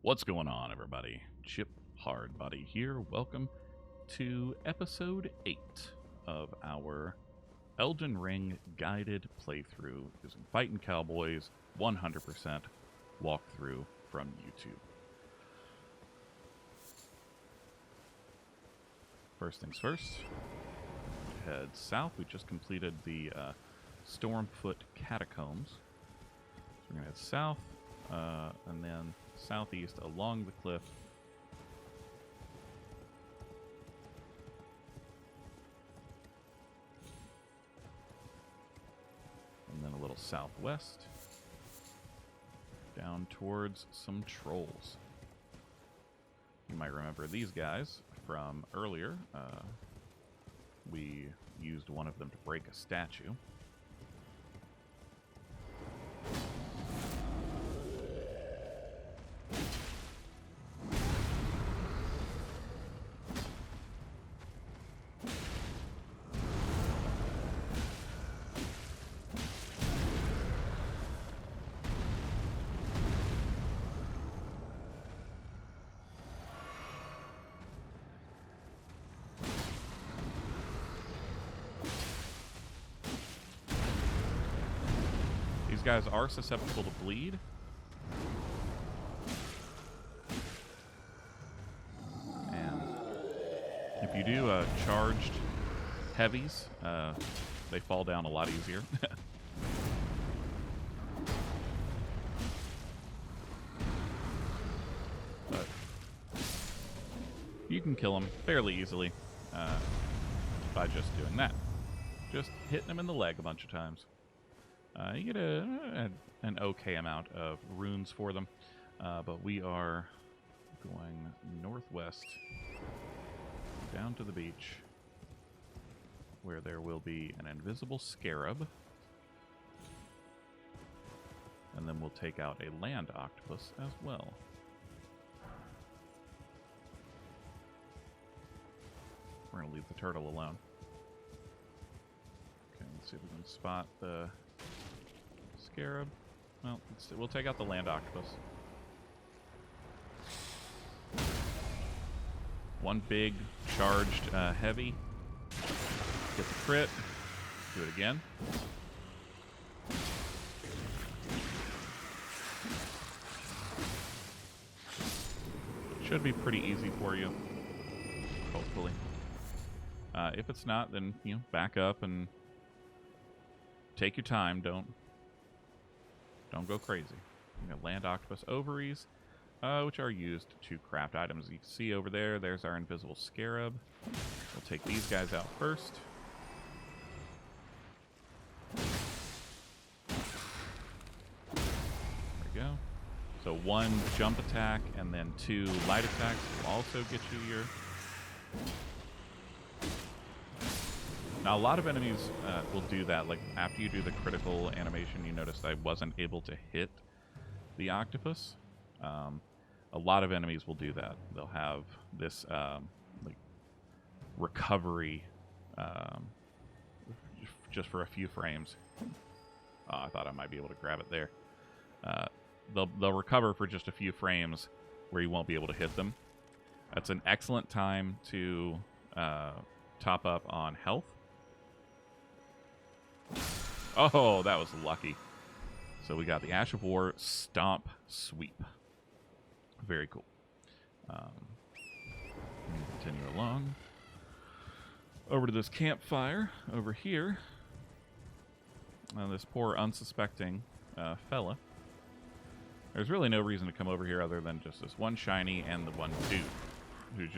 What's going on, everybody? Chip Hardbody here. Welcome to episode 8 of our Elden Ring guided playthrough using FightinCowboy's 100% walkthrough from YouTube. First things first, head south. We just completed the Stormfoot Catacombs. So we're going to head south and then southeast along the cliff. And then a little southwest down towards some trolls. You might remember these guys from earlier. We used one of them to break a statue. Guys are susceptible to bleed. And if you do charged heavies, they fall down a lot easier. But you can kill them fairly easily by just doing that. Just hitting them in the leg a bunch of times. You get an okay amount of runes for them, but we are going northwest down to the beach where there will be an invisible scarab, and then we'll take out a land octopus as well. We're going to leave the turtle alone. Okay, let's see if we can spot the scarab. Well, we'll take out the land octopus. One big charged heavy. Get the crit. Do it again. Should be pretty easy for you, hopefully. If it's not, then back up and take your time. Don't go crazy. You got land octopus ovaries, which are used to craft items. You can see over there, there's our invisible scarab. We'll take these guys out first. There we go. So one jump attack and then two light attacks will also get you your... Now, a lot of enemies will do that. Like, after you do the critical animation, you noticed I wasn't able to hit the octopus. A lot of enemies will do that. They'll have this, like, recovery just for a few frames. Oh, I thought I might be able to grab it there. They'll recover for just a few frames where you won't be able to hit them. That's an excellent time to top up on health. Oh, that was lucky. So we got the Ash of War Stomp Sweep. Very cool. Continue along. Over to this campfire over here. This poor unsuspecting fella. There's really no reason to come over here other than just this one shiny and the one dude who's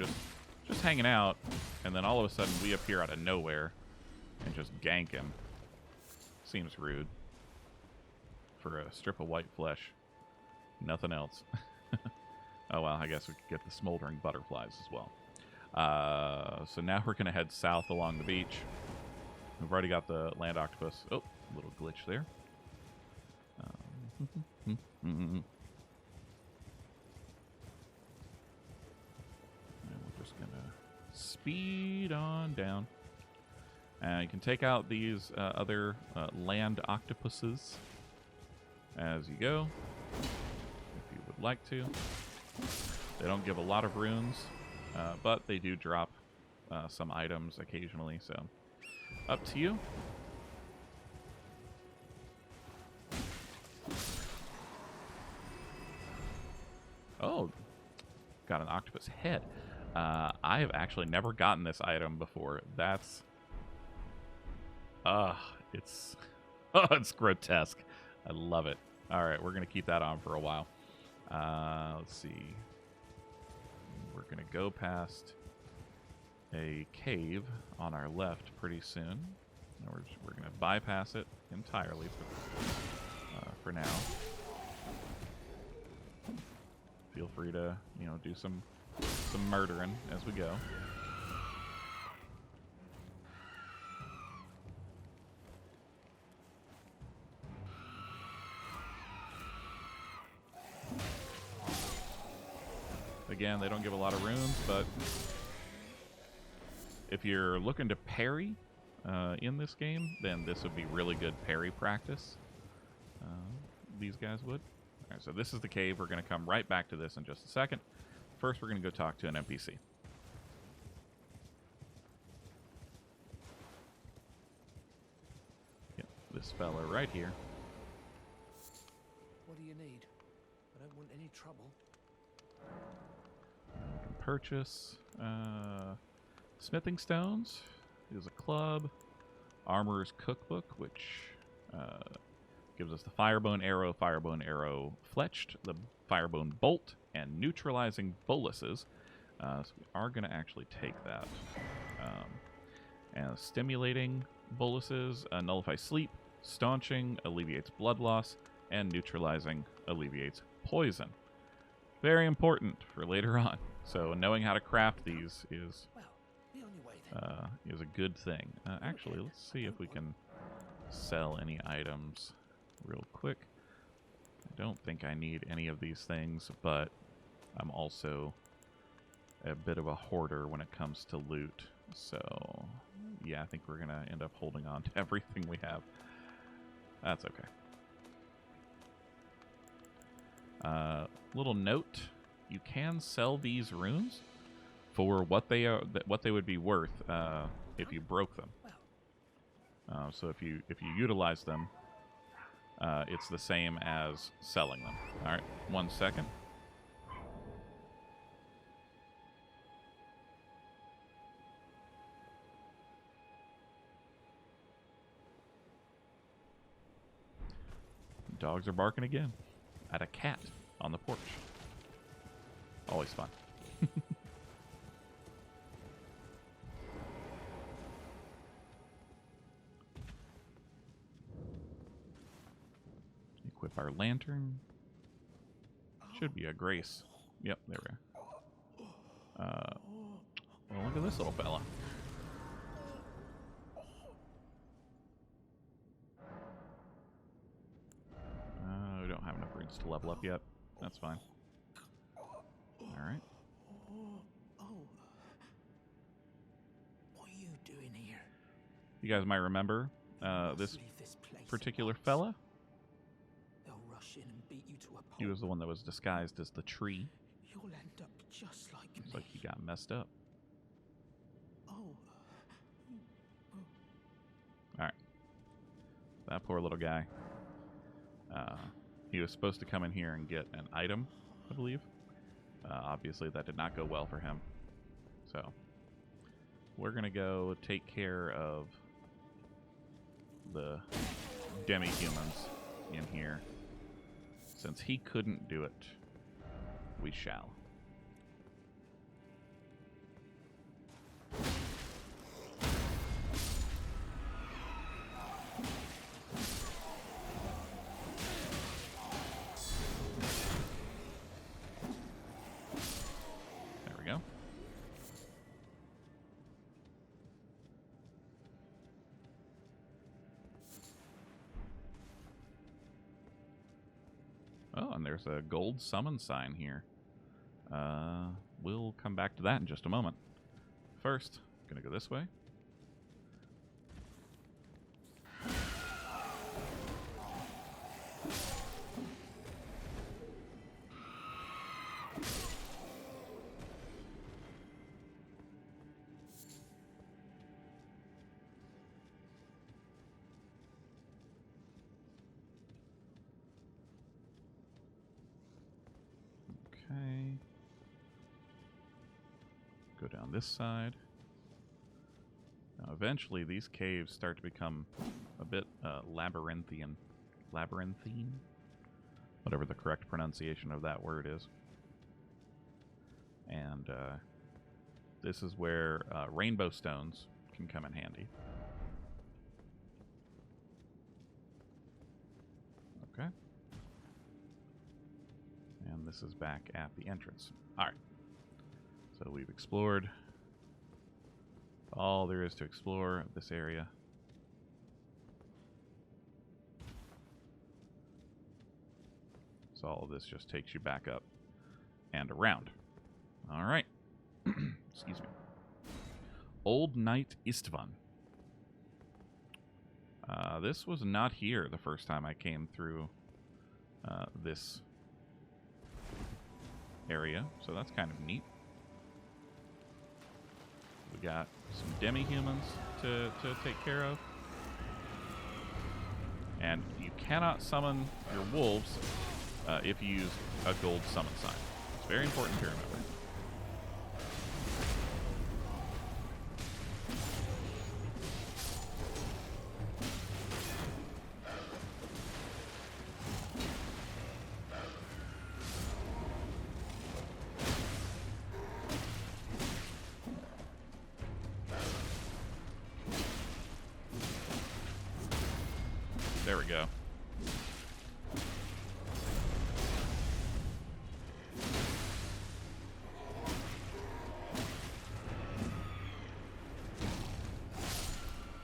just hanging out, and then all of a sudden we appear out of nowhere and just gank him. Seems rude for a strip of white flesh. Nothing else. Oh, well, I guess we could get the smoldering butterflies as well. So now we're going to head south along the beach. We've already got the land octopus. Oh, a little glitch there. And we're just going to speed on down. You can take out these other land octopuses as you go, if you would like to. They don't give a lot of runes, but they do drop some items occasionally, so up to you. Oh, got an octopus head. I have actually never gotten this item before. That's... it's... Oh, it's grotesque. I love it. Alright, we're going to keep that on for a while. Let's see. We're going to go past a cave on our left pretty soon. We're going to bypass it entirely for now. Feel free to, do some murdering as we go. Again, they don't give a lot of runes, but if you're looking to parry in this game, then this would be really good parry practice. These guys would. All right, so this is the cave. We're going to come right back to this in just a second. First, we're going to go talk to an NPC. Yep, this fella right here. What do you need? I don't want any trouble. We can purchase smithing stones. Here's a club. Armorer's cookbook, which gives us the firebone arrow fletched, the firebone bolt, and neutralizing boluses. So we are going to actually take that. And stimulating boluses nullify sleep, staunching alleviates blood loss, and neutralizing alleviates poison. Very important for later on. So knowing how to craft these is a good thing. Actually, let's see if we can sell any items real quick. I don't think I need any of these things, but I'm also a bit of a hoarder when it comes to loot. So, yeah, I think we're going to end up holding on to everything we have. That's okay. Little note, you can sell these runes for what they would be worth if you broke them. So if you utilize them, it's the same as selling them. All right, 1 second. Dogs are barking again at a cat on the porch. Always fun. Equip our lantern. Should be a grace. Yep, there we are. Well, look at this little fella. We don't have enough runes to level up yet. That's fine. Alright. What are you doing here? You guys might remember this particular fella. They'll rush in and beat you to a pulp. He was the one that was disguised as the tree. You'll end up just like me. Looks like he got messed up. Alright. That poor little guy. He was supposed to come in here and get an item, I believe. Obviously, that did not go well for him. So, we're going to go take care of the demi-humans in here. Since he couldn't do it, we shall. Oh, and there's a gold summon sign here. We'll come back to that in just a moment. First, gonna go this way. on this side. Now, eventually, these caves start to become a bit labyrinthine, whatever the correct pronunciation of that word is. And this is where rainbow stones can come in handy. Okay. And this is back at the entrance. Alright. So we've explored all there is to explore this area. So all of this just takes you back up and around. Alright. Excuse me. Old Knight Istvan. This was not here the first time I came through this area, so that's kind of neat. We got some demi-humans to take care of. And you cannot summon your wolves if you use a gold summon sign. It's very important to remember. There we go.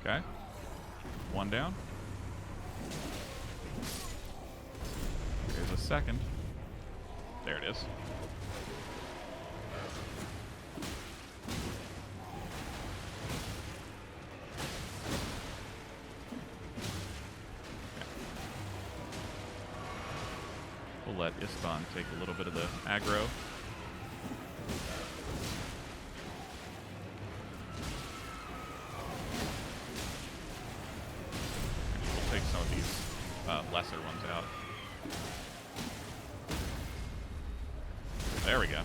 Okay. One down. Here's a second. There it is. We'll let Istvan take a little bit of the aggro. We'll take some of these lesser ones out. There we go.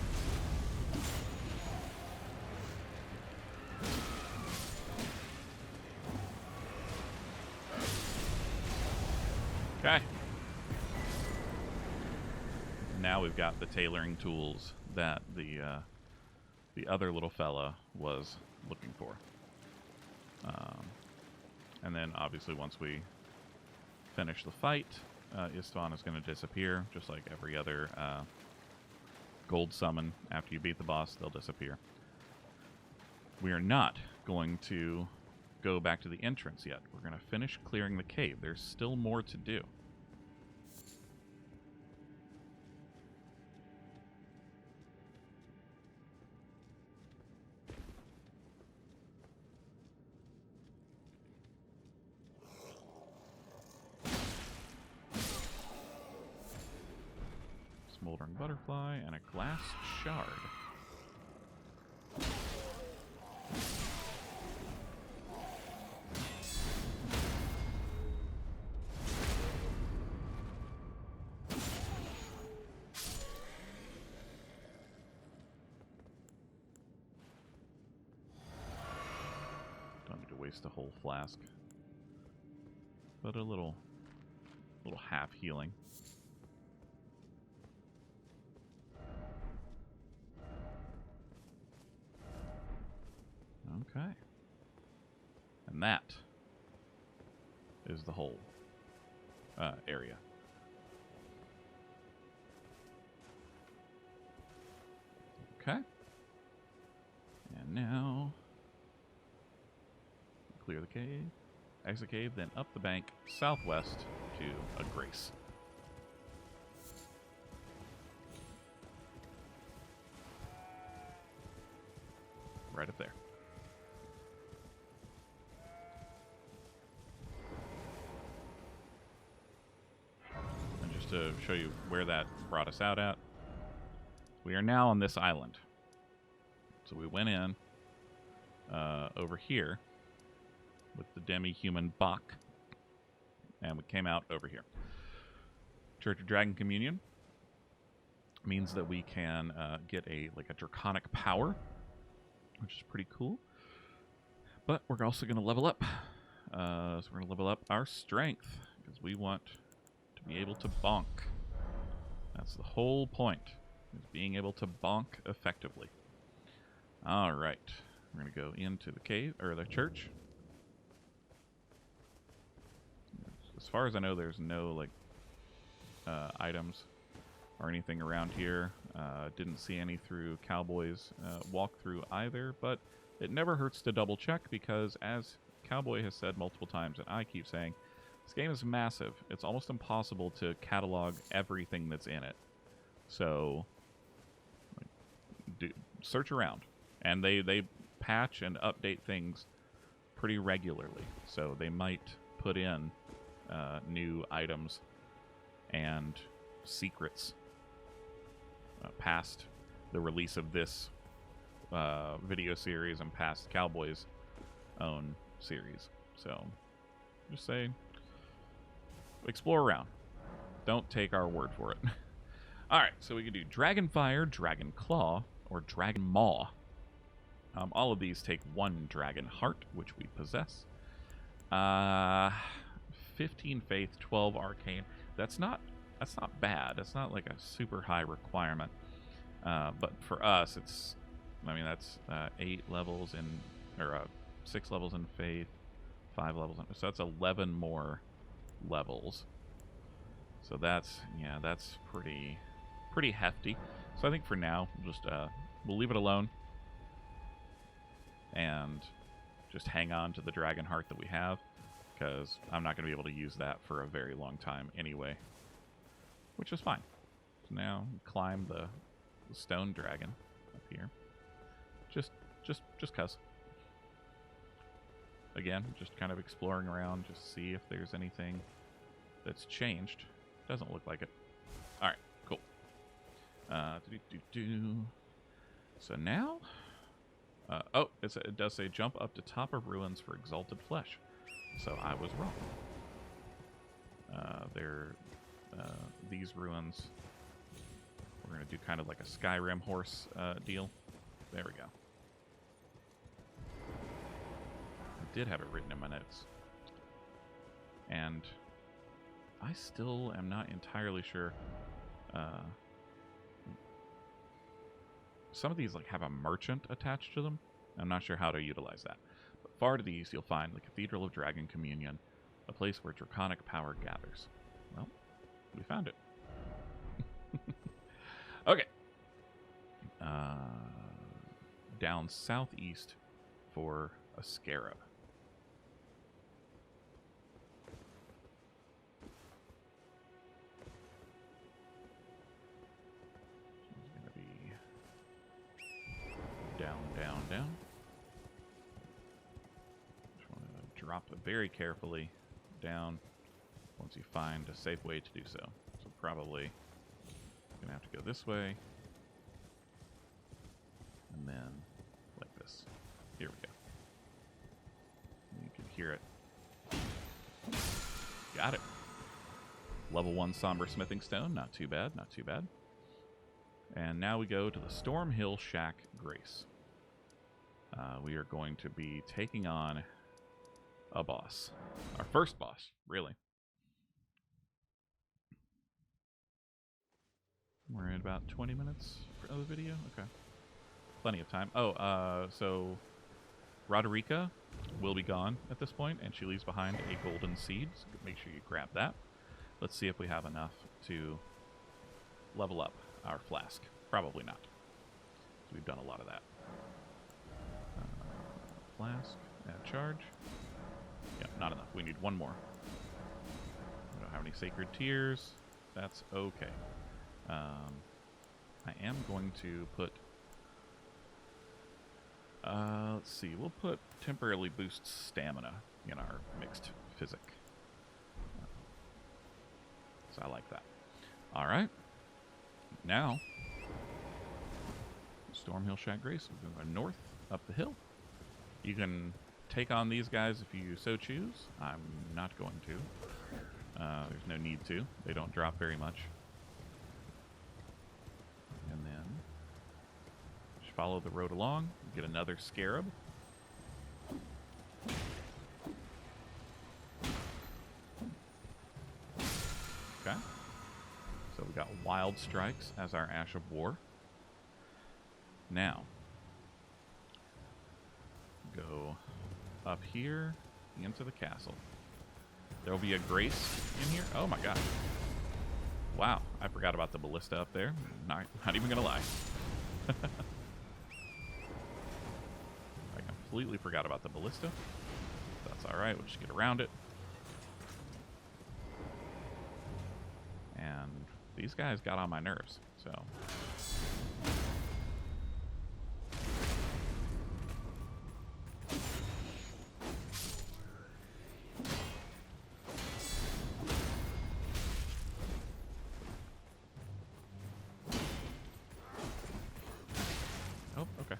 Okay. Now we've got the tailoring tools that the other little fella was looking for. And then obviously once we finish the fight, Istvan is going to disappear, just like every other gold summon. After you beat the boss, they'll disappear. We are not going to go back to the entrance yet. We're going to finish clearing the cave. There's still more to do. Smoldering butterfly and a glass shard. Don't need to waste a whole flask, but a little half healing. Okay. And that is the whole area. Okay. And now clear the cave, exit cave, then up the bank southwest to a grace. Right up there. To show you where that brought us out at. We are now on this island. So we went in over here with the demi-human Bach, and we came out over here. Church of Dragon Communion means that we can get a draconic power which is pretty cool. But we're also going to level up. So we're going to level up our strength, because we want to be able to bonk. That's the whole point, is being able to bonk effectively. All right. We're going to go into the cave, or the church. As far as I know, there's no, like, items or anything around here. Didn't see any through Cowboy's walkthrough either, but it never hurts to double check, because as Cowboy has said multiple times, and I keep saying, this game is massive. It's almost impossible to catalog everything that's in it. So, search around. And they patch and update things pretty regularly. So they might put in new items and secrets past the release of this video series and past Cowboy's own series. So, just say, explore around. Don't take our word for it. Alright, so we can do Dragon Fire, Dragon Claw, or Dragon Maw. All of these take 1 Dragon Heart, which we possess. 15 Faith, 12 Arcane. That's not bad. That's not like a super high requirement. But for us, it's, I mean, that's 8 levels in, or 6 levels in Faith, 5 levels in, so that's 11 more levels. So that's, yeah, that's pretty hefty. So I think for now, we'll leave it alone and just hang on to the Dragon Heart that we have, because I'm not going to be able to use that for a very long time anyway, which is fine. So now climb the stone dragon up here. Just cuz. Again, just kind of exploring around, just see if there's anything that's changed. Doesn't look like it. All right, cool. So now, oh, it does say jump up to top of ruins for exalted flesh. So I was wrong. These ruins, we're going to do kind of like a Skyrim horse deal. There we go. I did have it written in my notes. And I still am not entirely sure. Some of these like have a merchant attached to them. I'm not sure how to utilize that. But far to the east, you'll find the Cathedral of Dragon Communion, a place where draconic power gathers. Well, we found it. Okay. Down southeast for a scarab. It's going to be down. Just want to drop it very carefully down once you find a safe way to do so. So probably going to have to go this way. And then like this. Here we go. And you can hear it. Got it. Level 1 Somber Smithing Stone. Not too bad, not too bad. And now we go to the Storm Hill Shack Grace. We are going to be taking on a boss. Our first boss, really. We're in about 20 minutes of the video? Okay. Plenty of time. Oh, so Roderica will be gone at this point, and she leaves behind a golden seed. So make sure you grab that. Let's see if we have enough to level up our flask. Probably not. So we've done a lot of that. Flask, add charge. Yep, not enough. We need 1 more. We don't have any sacred tears. That's okay. I am going to put... let's see. We'll put temporarily boost stamina in our mixed physic. So I like that. Alright. Now, Stormhill Shack Grace. We're going to go north, up the hill. You can take on these guys if you so choose. I'm not going to. There's no need to. They don't drop very much. And then just follow the road along, get another scarab. Okay. So we got Wild Strikes as our Ash of War. Now, go up here into the castle. There will be a grace in here. Oh my god. Wow, I forgot about the ballista up there. Not even gonna lie. I completely forgot about the ballista. That's alright, we'll just get around it. And these guys got on my nerves, so. Oh, okay.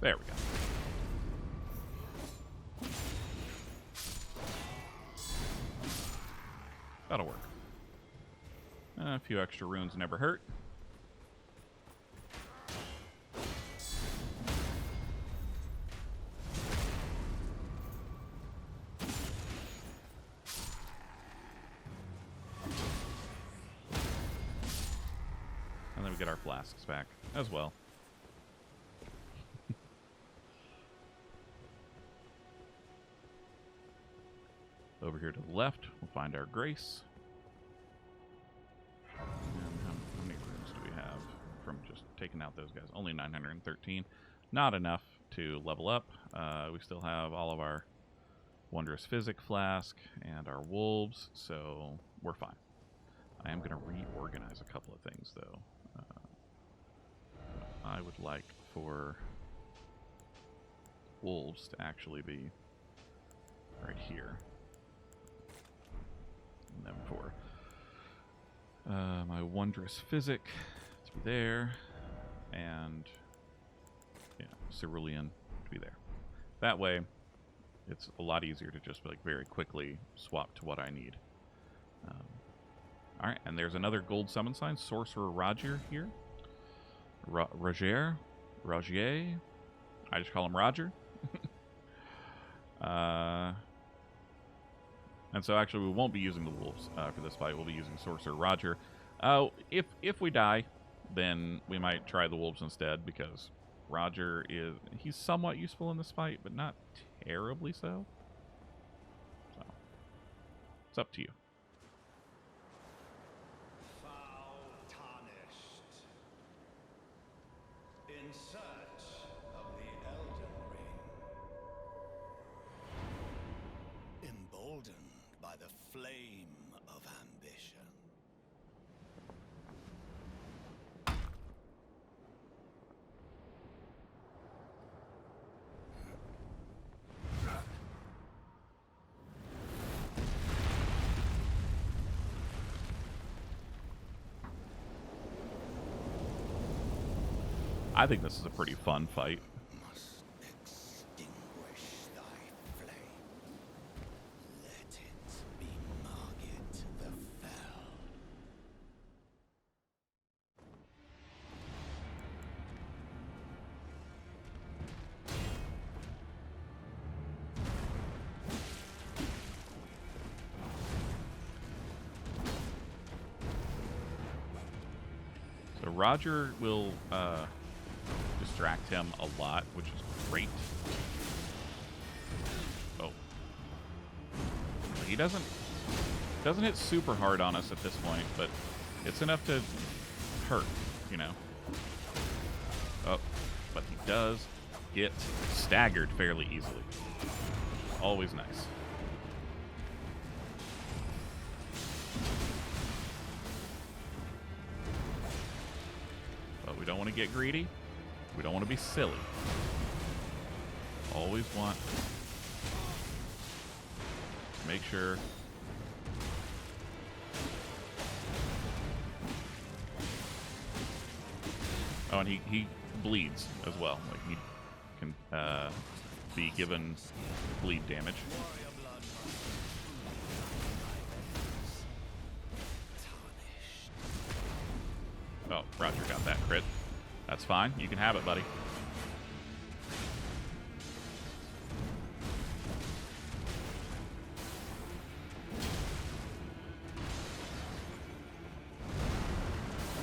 There we go. That'll work. A few extra runes never hurt. And then we get our flasks back as well. Over here to the left, we'll find our grace. And how many runes do we have from just taking out those guys? Only 913. Not enough to level up. We still have all of our Wondrous Physic Flask and our wolves, so we're fine. I am going to reorganize a couple of things, though. I would like for wolves to actually be right here. And then for my Wondrous Physic to be there, and yeah, Cerulean to be there. That way, it's a lot easier to just like very quickly swap to what I need. All right, and there's another gold summon sign, Sorcerer Roger here. Roger. I just call him Roger. And so actually we won't be using the wolves for this fight. We'll be using Sorcerer Roger. If we die, then we might try the wolves instead, because Roger he's somewhat useful in this fight, but not terribly so. So it's up to you. Foul Tarnished. In search of the Elden Ring. Emboldened by the flame of ambition. I think this is a pretty fun fight. Must extinguish thy flame. Let it be Margit the Fell. So Roger will distract him a lot, which is great. Oh. He doesn't hit super hard on us at this point, but it's enough to hurt, you know. Oh, but he does get staggered fairly easily. Always nice. But we don't want to get greedy. We don't want to be silly. Always want to make sure. Oh, and he bleeds as well. Like he can be given bleed damage. Oh, Roger got that crit. That's fine. You can have it, buddy.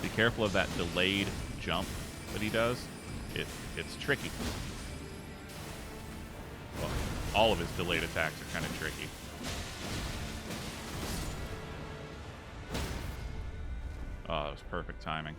Be careful of that delayed jump that he does. It's tricky. Well, all of his delayed attacks are kind of tricky. Oh, that was perfect timing.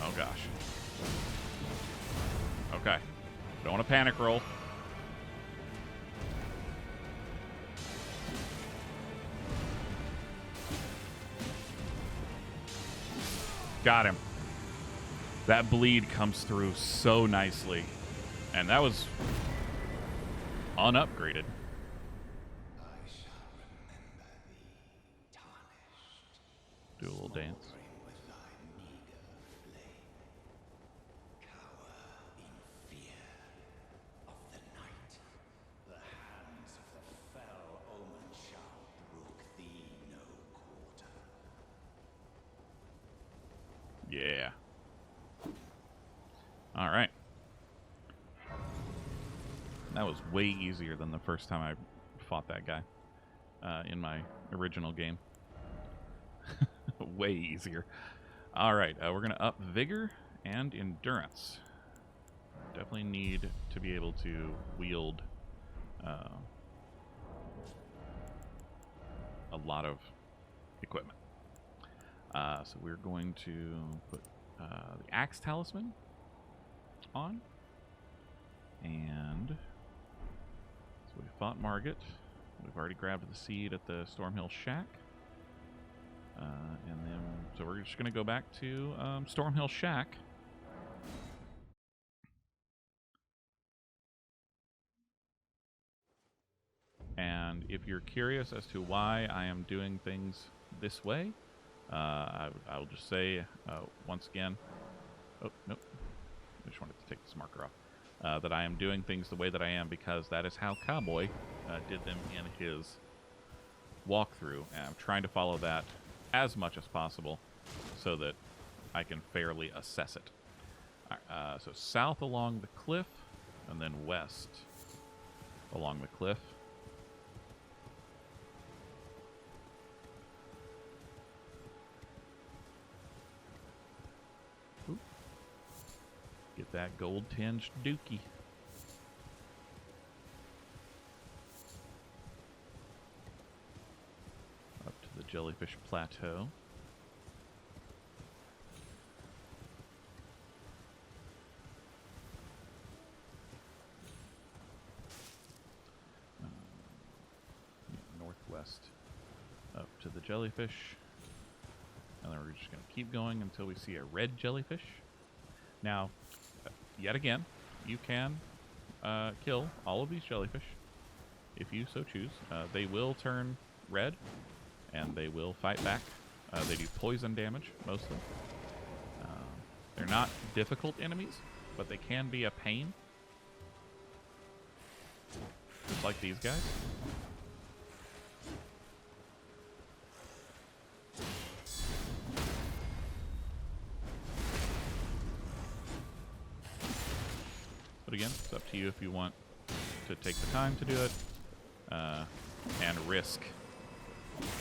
Oh, gosh. Okay. Don't want to panic roll. Got him. That bleed comes through so nicely. And that was unupgraded. I shall remember thee, tarnished. Do a little dance. Smoldering with thy meager flame. Cower in fear of the night. The hands of the fell omen shall brook thee no quarter. Yeah. All right. That was way easier than the first time I fought that guy in my original game. Way easier. All right, we're going to up Vigor and Endurance. Definitely need to be able to wield a lot of equipment. So we're going to put the Axe Talisman on. And so we fought Margit. We've already grabbed the seed at the Stormhill Shack. And then, so we're just going to go back to Stormhill Shack. And if you're curious as to why I am doing things this way, I will just say once again, oh, nope, I just wanted to take this marker off, that I am doing things the way that I am because that is how Cowboy did them in his walkthrough. And I'm trying to follow that as much as possible so that I can fairly assess it. So south along the cliff, and then west along the cliff. Oop. Get that gold-tinged dookie. Up to the Jellyfish Plateau. Northwest up to the jellyfish. And then we're just going to keep going until we see a red jellyfish. Now, yet again, you can kill all of these jellyfish if you so choose. They will turn red, and they will fight back. They do poison damage, mostly. They're not difficult enemies, but they can be a pain. Just like these guys. But again, it's up to you if you want to take the time to do it and risk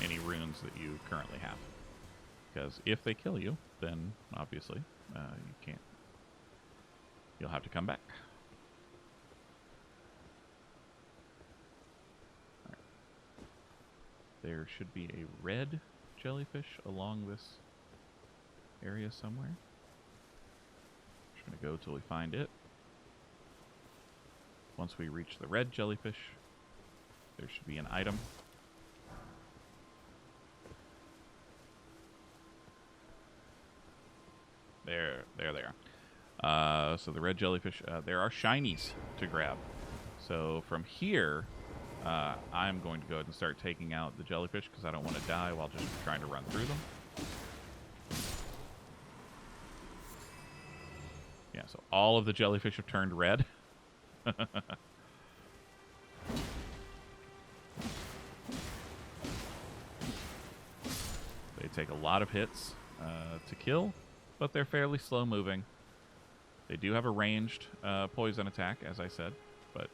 any runes that you currently have. Because if they kill you, then obviously you can't. You'll have to come back. All right. There should be a red jellyfish along this area somewhere. Just going to go till we find it. Once we reach the red jellyfish, there should be an item. So the red jellyfish, there are shinies to grab. So from here, I'm going to go ahead and start taking out the jellyfish because I don't want to die while just trying to run through them. Yeah, so all of the jellyfish have turned red. They take a lot of hits to kill, but they're fairly slow moving. They do have a ranged poison attack, as I said, but...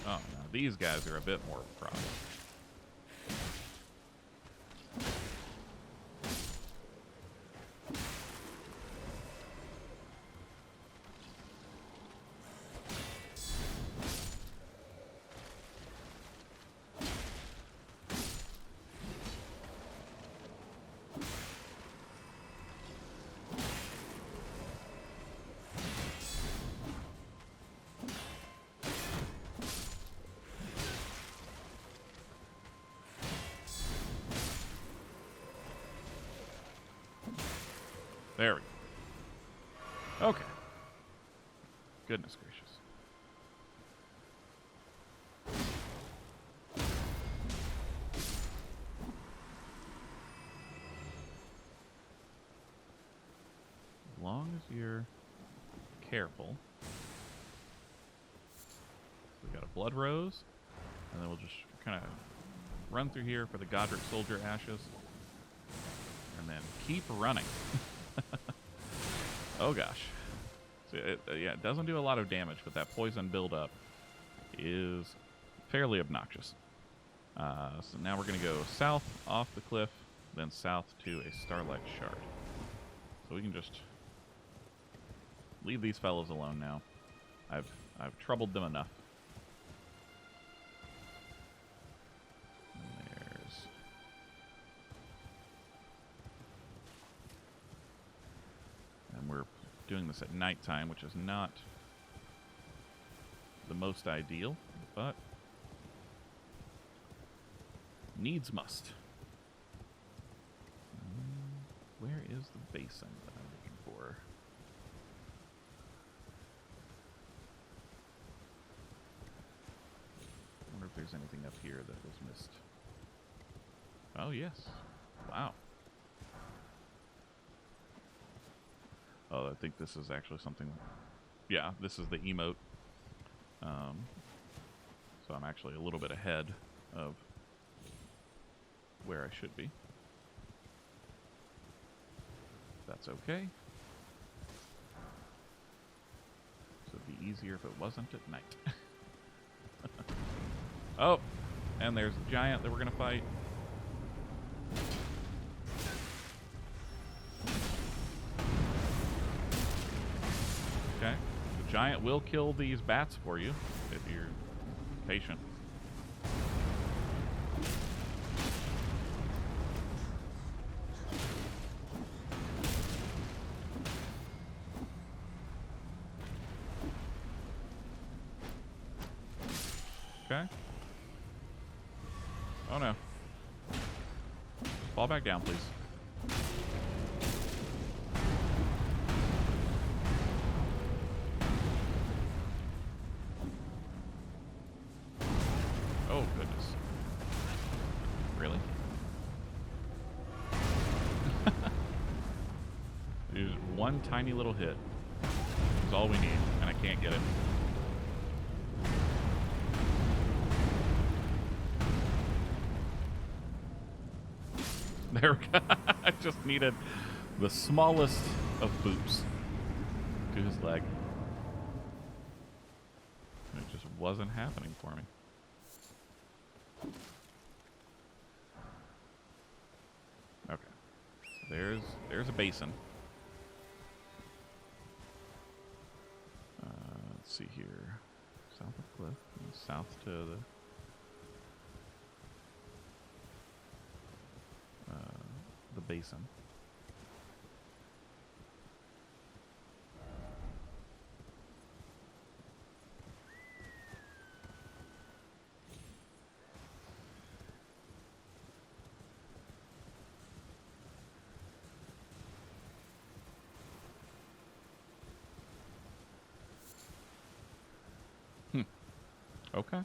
Oh, now these guys are a bit more of a problem. There we go. Okay. Goodness gracious. As long as you're careful. We got a blood rose, and then we'll just kind of run through here for the Godric Soldier Ashes, and then keep running. Oh gosh. So yeah, it doesn't do a lot of damage, but that poison buildup is fairly obnoxious. So now we're going to go south off the cliff, then south to a Starlight Shard. So we can just leave these fellows alone now. I've troubled them enough. We're doing this at nighttime, which is not the most ideal, but needs must. Where is the basin that I'm looking for? I wonder if there's anything up here that was missed. Oh, yes. Wow. Oh, I think this is actually something... Yeah, this is the emote. So I'm actually a little bit ahead of where I should be. That's okay. So it'd be easier if it wasn't at night. Oh, and there's a giant that we're going to fight. Okay. The giant will kill these bats for you if you're patient. Okay. Oh no. Fall back down, please. Oh, goodness. Really? There's one tiny little hit. Is all we need, and I can't get it. There we go. I just needed the smallest of boops to his leg. It just wasn't happening for me. Okay. So there's a basin. Let's see here. South of cliff and south to the basin. Okay.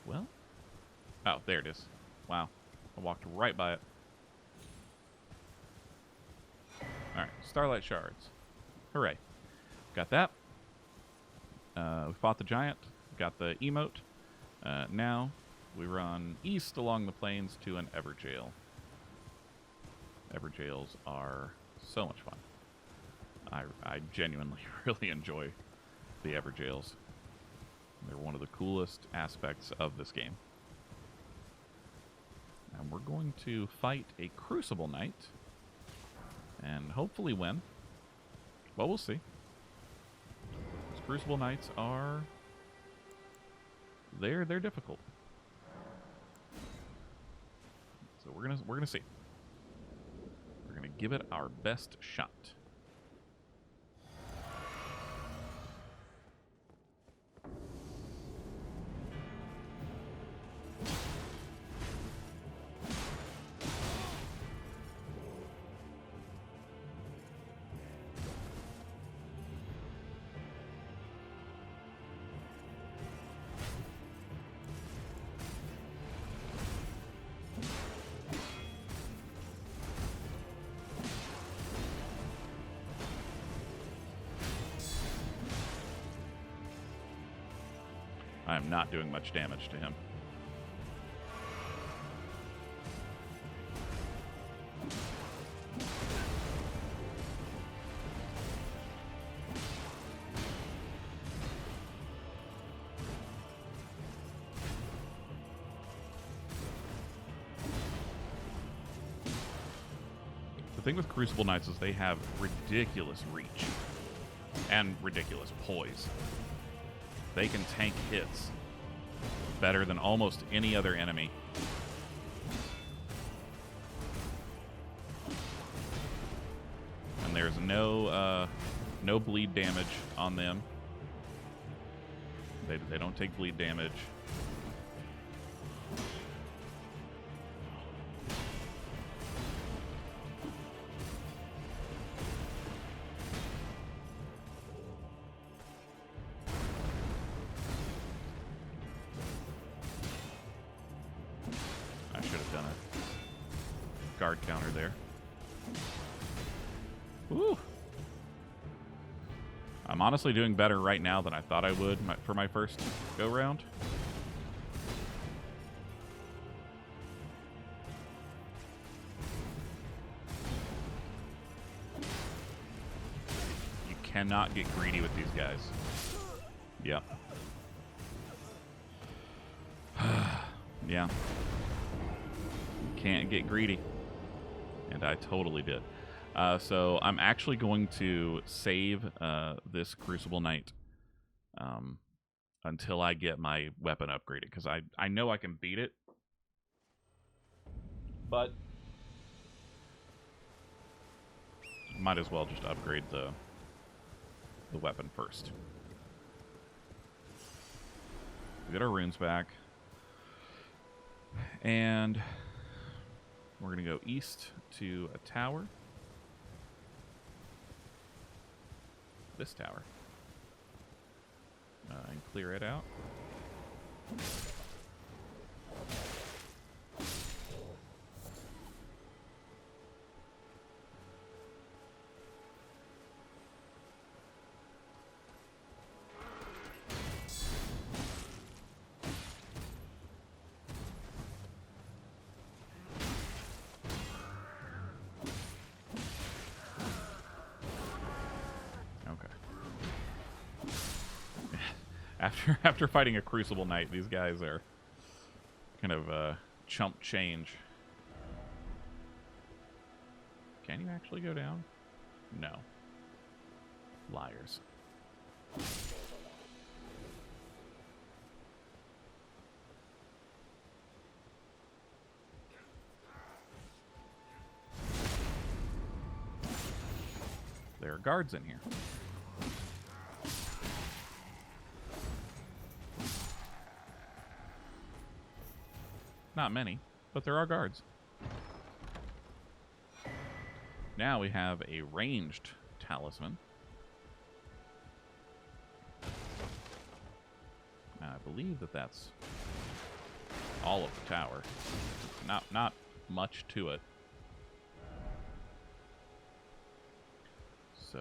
Well. Oh, there it is. Wow. I walked right by it. Alright, Starlight Shards. Hooray. Got that. We fought the giant. Got the emote. Now, we run east along the plains to an Everjail. Everjails are so much fun. I genuinely really enjoy the Everjails. They're one of the coolest aspects of this game. And we're going to fight a Crucible Knight and hopefully win. Well, we'll see. These Crucible Knights are... They're difficult. So we're gonna see. We're gonna give it our best shot. I am not doing much damage to him. The thing with Crucible Knights is they have ridiculous reach and ridiculous poise. They can tank hits better than almost any other enemy. And there's no bleed damage on them. They don't take bleed damage. Guard counter there. Ooh. I'm honestly doing better right now than I thought I would for my first go-round. You cannot get greedy with these guys. Yep. Yeah. You can't get greedy. And I totally did. So I'm actually going to save this Crucible Knight until I get my weapon upgraded, because I know I can beat it, but might as well just upgrade the weapon first. We get our runes back, and we're going to go east to a tower. This tower. And clear it out. After fighting a Crucible Knight, these guys are kind of chump change. Can you actually go down? No. Liars. There are guards in here. Not many, but there are guards. Now we have a ranged Talisman. believe that that's all of the tower. Not much to it. So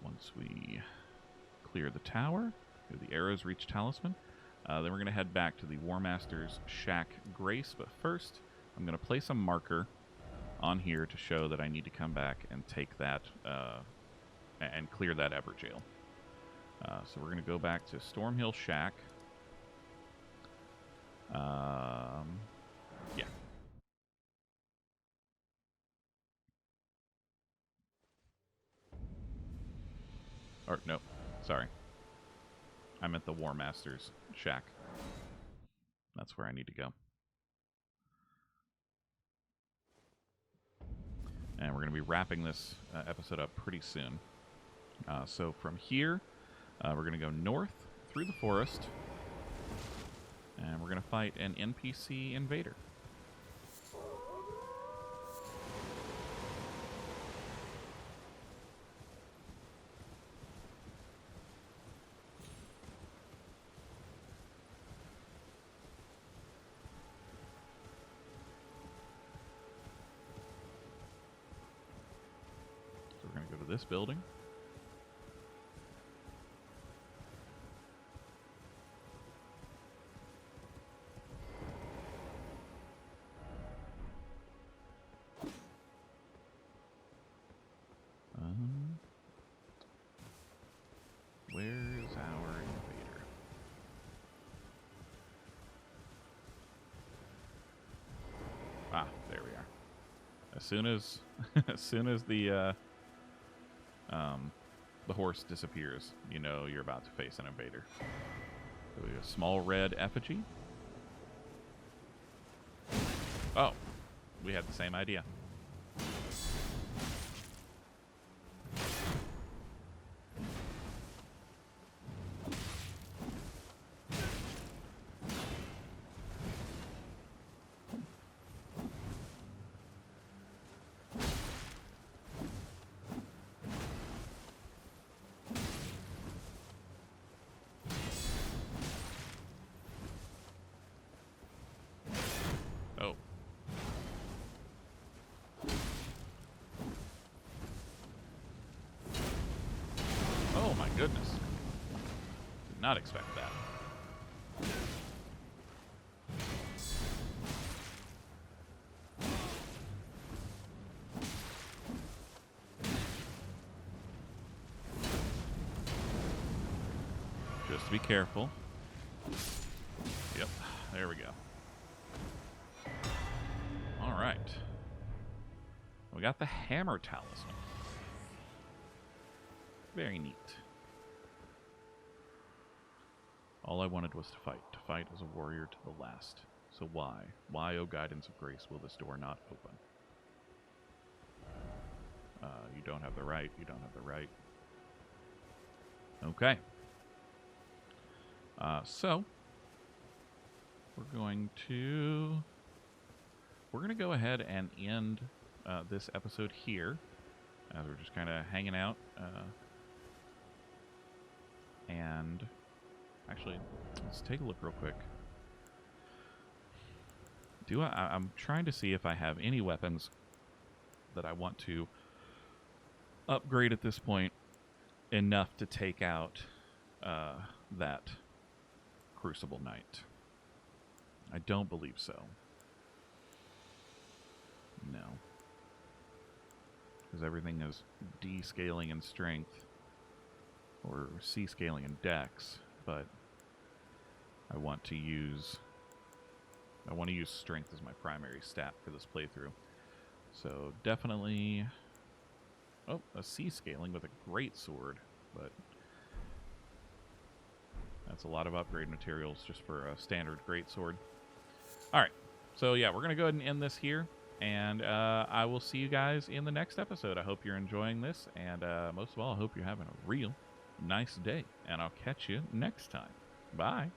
once we clear the tower, the arrows reach Talisman, then we're going to head back to the War Master's Shack Grace. But first, I'm going to place a marker on here to show that I need to come back and take that and clear that Everjail. So we're going to go back to Stormhill Shack. Yeah. Or, no, sorry. I meant the War Master's Shack. That's where I need to go. And we're going to be wrapping this episode up pretty soon. So from here, we're going to go north through the forest. And we're going to fight an NPC invader. So we're going to go to this building. Where's our invader? Ah, there we are. As soon as the horse disappears, you know you're about to face an invader. So we have a small red effigy. Oh, we had the same idea. Oh. Oh my goodness. Did not expect that. Just be careful. Yep, there we go. Alright. We got the Hammer Talisman. Very neat. All I wanted was to fight as a warrior to the last. So why, O guidance of grace, will this door not open? You don't have the right, you don't have the right. Okay. So, we're going to go ahead and end this episode here, as we're just kind of hanging out. And actually, let's take a look real quick. I'm trying to see if I have any weapons that I want to upgrade at this point enough to take out that Crucible Knight. I don't believe so. No. Because everything is D-scaling in strength, or C-scaling in dex, but I want to use strength as my primary stat for this playthrough. So definitely, oh, a C-scaling with a great sword, but that's a lot of upgrade materials just for a standard greatsword. Alright, so yeah, we're going to go ahead and end this here, and I will see you guys in the next episode. I hope you're enjoying this, and most of all, I hope you're having a real nice day, and I'll catch you next time. Bye.